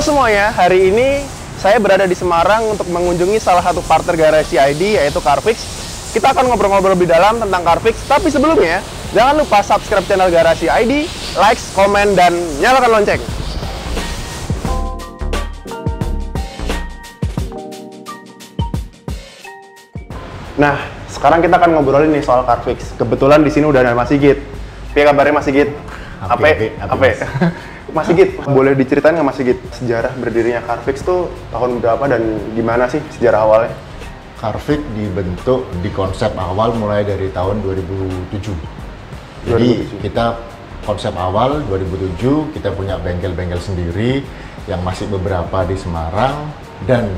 Halo semuanya, hari ini saya berada di Semarang untuk mengunjungi salah satu partner garasi ID yaitu Carfix. Kita akan ngobrol-ngobrol lebih dalam tentang Carfix, tapi sebelumnya jangan lupa subscribe channel Garasi ID, like, komen, dan nyalakan lonceng. Nah, sekarang kita akan ngobrolin nih soal Carfix. Kebetulan di sini udah ada Mas Sigit. Apa kabarnya Mas Sigit? Apa? Mas Sigit, boleh diceritain nggak Mas Sigit sejarah berdirinya Carfix tuh tahun berapa dan gimana sih sejarah awalnya? Carfix dibentuk di konsep awal mulai dari tahun 2007. Jadi kita konsep awal 2007 kita punya bengkel-bengkel sendiri yang masih beberapa di Semarang dan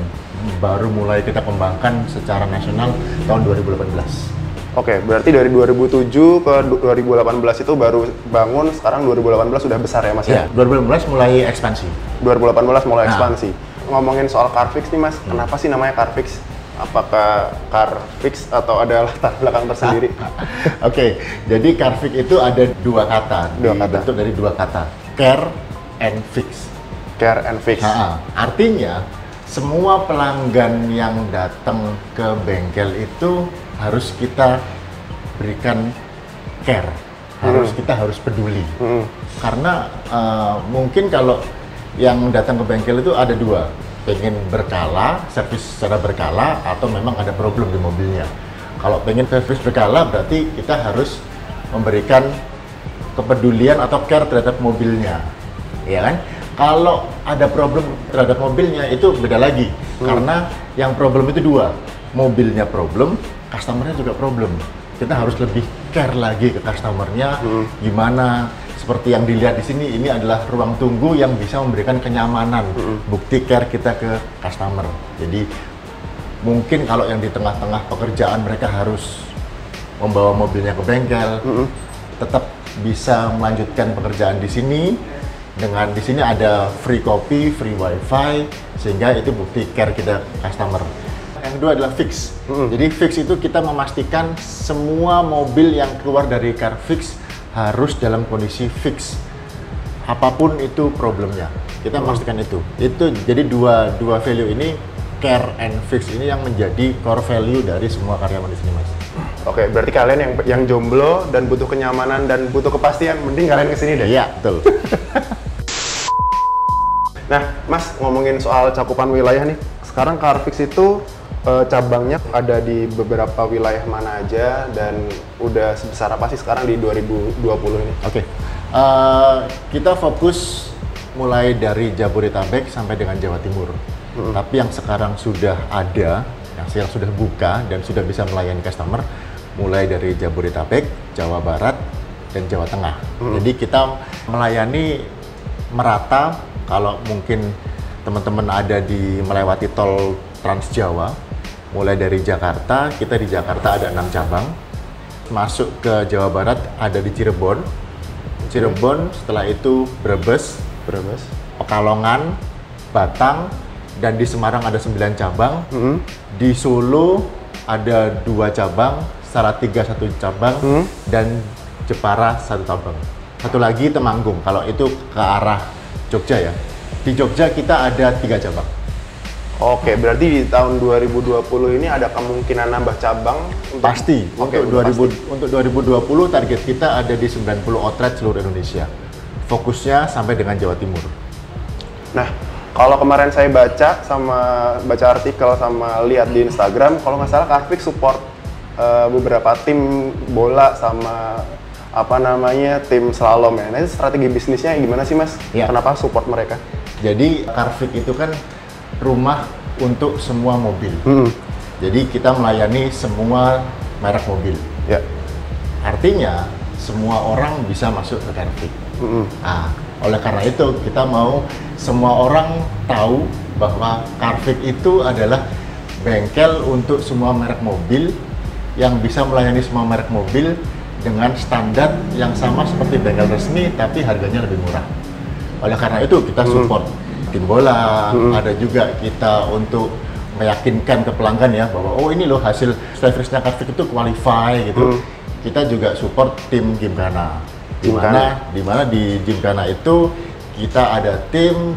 baru mulai kita kembangkan secara nasional tahun 2018. Oke, berarti dari 2007 ke 2018 itu baru bangun, sekarang 2018 sudah besar ya Mas ya? 2018 mulai ekspansi. 2018 mulai ekspansi. Ngomongin soal Carfix nih Mas, kenapa sih namanya Carfix? Apakah Carfix atau ada latar belakang tersendiri? Oke, jadi Carfix itu ada dua kata, dibentuk dari dua kata, care and fix. Care and fix. Artinya, semua pelanggan yang datang ke bengkel itu harus kita berikan care, kita harus peduli. Karena mungkin kalau yang datang ke bengkel itu ada dua, pengen berkala, servis secara berkala, atau memang ada problem di mobilnya. Kalau pengen servis berkala berarti kita harus memberikan kepedulian atau care terhadap mobilnya, ya kan? Kalau ada problem terhadap mobilnya itu beda lagi, karena yang problem itu dua, mobilnya problem, customernya juga problem. Kita harus lebih care lagi ke customernya, gimana seperti yang dilihat di sini, ini adalah ruang tunggu yang bisa memberikan kenyamanan, bukti care kita ke customer. Jadi mungkin kalau yang di tengah-tengah pekerjaan mereka harus membawa mobilnya ke bengkel, tetap bisa melanjutkan pekerjaan di sini. Dengan di sini ada free kopi, free wifi, sehingga itu bukti care kita customer. Yang kedua adalah fix. Jadi fix itu kita memastikan semua mobil yang keluar dari Carfix harus dalam kondisi fix. Apapun itu problemnya, kita memastikan itu. Itu jadi dua value ini, care and fix ini yang menjadi core value dari semua karyawan di sini, Mas. Oke, berarti kalian yang jomblo dan butuh kenyamanan dan butuh kepastian, mending kalian kesini deh. Iya, betul. Nah, Mas, ngomongin soal cakupan wilayah nih. Sekarang Carfix itu cabangnya ada di beberapa wilayah mana aja dan udah sebesar apa sih sekarang di 2020 ini? Oke, kita fokus mulai dari Jabodetabek sampai dengan Jawa Timur. Tapi yang sekarang sudah ada, yang sudah buka dan sudah bisa melayani customer, mulai dari Jabodetabek, Jawa Barat, dan Jawa Tengah. Jadi kita melayani merata. Kalau mungkin teman-teman ada di melewati tol Trans Jawa, mulai dari Jakarta, kita di Jakarta ada 6 cabang. Masuk ke Jawa Barat ada di Cirebon, setelah itu Brebes, Pekalongan, Batang, dan di Semarang ada 9 cabang. Di Solo ada 2 cabang, Salatiga 1 cabang, dan Jepara 1 cabang. Satu lagi Temanggung, kalau itu ke arah Jogja ya. Di Jogja kita ada 3 cabang. Oke, berarti di tahun 2020 ini ada kemungkinan nambah cabang? Pasti. Untuk 2020 target kita ada di 90 outlet seluruh Indonesia. Fokusnya sampai dengan Jawa Timur. Nah, kalau kemarin saya baca artikel sama lihat di Instagram, kalau nggak salah Carfix support beberapa tim bola sama tim slalom ya. Nah, itu strategi bisnisnya gimana sih Mas? Ya. Kenapa support mereka? Jadi Carfix itu kan rumah untuk semua mobil. Jadi kita melayani semua merek mobil. Ya. Artinya semua orang bisa masuk ke Carfix. Nah, oleh karena itu kita mau semua orang tahu bahwa Carfix itu adalah bengkel untuk semua merek mobil yang bisa melayani semua merek mobil dengan standar yang sama seperti bengkel resmi, tapi harganya lebih murah. Oleh karena itu kita support tim bola, ada juga kita untuk meyakinkan ke pelanggan ya bahwa oh ini loh hasil servisnya Carfix itu qualify gitu. Kita juga support tim Gymkhana. Di mana di Gymkhana itu kita ada tim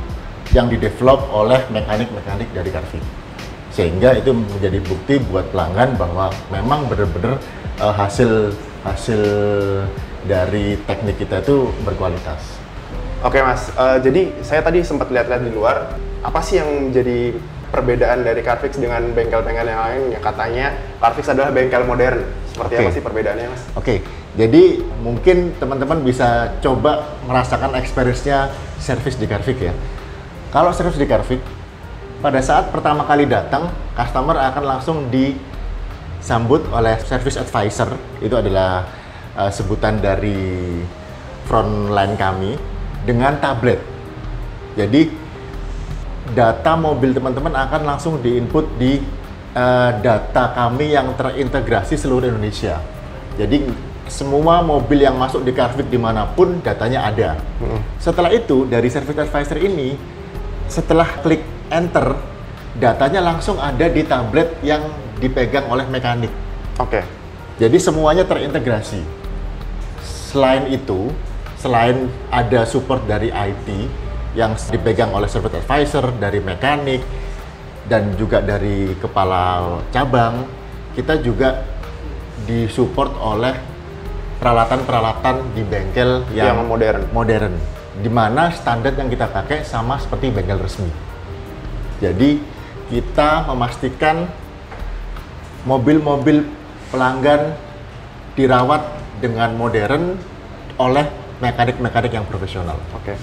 yang didevelop oleh mekanik-mekanik dari Carvik. Sehingga itu menjadi bukti buat pelanggan bahwa memang benar-benar hasil dari teknik kita itu berkualitas. Oke Mas, jadi saya tadi sempat lihat-lihat di luar, apa sih yang menjadi perbedaan dari Carvik dengan bengkel-bengkel yang lain yang katanya Carvik adalah bengkel modern? Seperti apa sih perbedaannya Mas? Oke, jadi mungkin teman-teman bisa coba merasakan experience-nya servis di Carvik ya. Kalau servis di Carvik, pada saat pertama kali datang, customer akan langsung disambut oleh service advisor. Itu adalah sebutan dari frontline kami dengan tablet. Jadi data mobil teman-teman akan langsung diinput di data kami yang terintegrasi seluruh Indonesia. Jadi semua mobil yang masuk di Carvik dimanapun datanya ada. Setelah itu dari service advisor ini, setelah klik enter, datanya langsung ada di tablet yang dipegang oleh mekanik. Oke. Jadi semuanya terintegrasi. Selain itu, selain ada support dari IT yang dipegang oleh service advisor, dari mekanik, dan juga dari kepala cabang, kita juga disupport oleh peralatan-peralatan di bengkel yang modern. Di mana standar yang kita pakai sama seperti bengkel resmi. Jadi kita memastikan mobil-mobil pelanggan dirawat dengan modern oleh mekanik-mekanik yang profesional. Oke.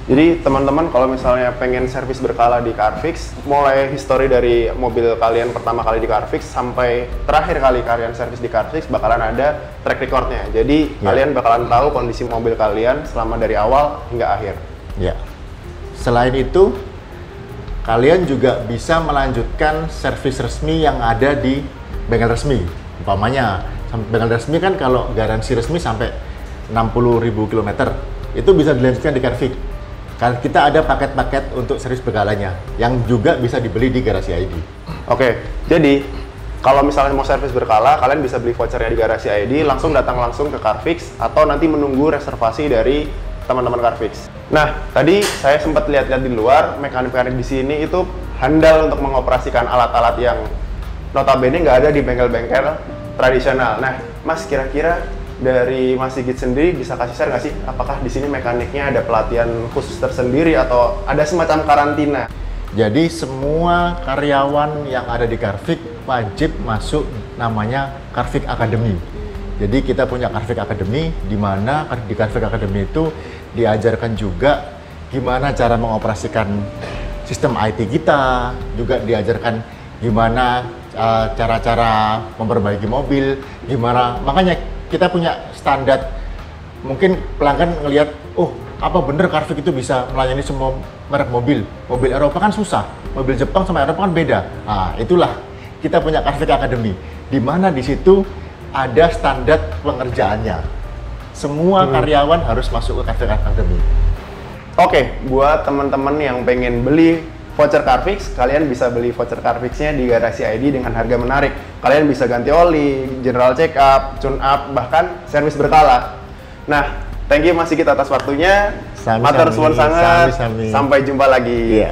Jadi teman-teman kalau misalnya pengen servis berkala di Carvik, mulai histori dari mobil kalian pertama kali di Carvik sampai terakhir kali kalian servis di Carvik bakalan ada track recordnya. Jadi kalian bakalan tahu kondisi mobil kalian selama dari awal hingga akhir. Ya. Selain itu, kalian juga bisa melanjutkan servis resmi yang ada di bengkel resmi. Umpamanya, bengkel resmi kan kalau garansi resmi sampai 60.000 km, itu bisa dilanjutkan di Carvik. Karena kita ada paket-paket untuk servis berkalanya yang juga bisa dibeli di Garasi ID. Oke, jadi kalau misalnya mau servis berkala, kalian bisa beli vouchernya di Garasi ID, langsung datang langsung ke Carvik atau nanti menunggu reservasi dari teman-teman Carvik. Nah, tadi saya sempat lihat-lihat di luar, mekanik-mekanik di sini itu handal untuk mengoperasikan alat-alat yang notabene nggak ada di bengkel-bengkel tradisional. Nah, Mas kira-kira dari Mas Sigit sendiri bisa kasih share nggak sih, apakah di sini mekaniknya ada pelatihan khusus tersendiri atau ada semacam karantina? Jadi semua karyawan yang ada di Carvik wajib masuk namanya Carvik Academy. Jadi kita punya Carvik Academy, di mana di Carvik Academy itu diajarkan juga gimana cara mengoperasikan sistem IT kita, juga diajarkan gimana cara-cara memperbaiki mobil, gimana, makanya kita punya standar. Mungkin pelanggan ngelihat, oh apa bener Carvik itu bisa melayani semua merek mobil. Mobil Eropa kan susah, mobil Jepang sama Eropa kan beda. Nah itulah kita punya Carvik Academy, di mana di situ ada standar pengerjaannya. Semua karyawan harus masuk ke Carvik Academy. Oke, buat teman-teman yang pengen beli voucher Carvik, kalian bisa beli voucher Carvik-nya di Garasi ID dengan harga menarik. Kalian bisa ganti oli, general check up, tune up, bahkan servis berkala. Nah, thank you Mas Sigit atas waktunya. Matur suwun sangat. Sampai jumpa lagi.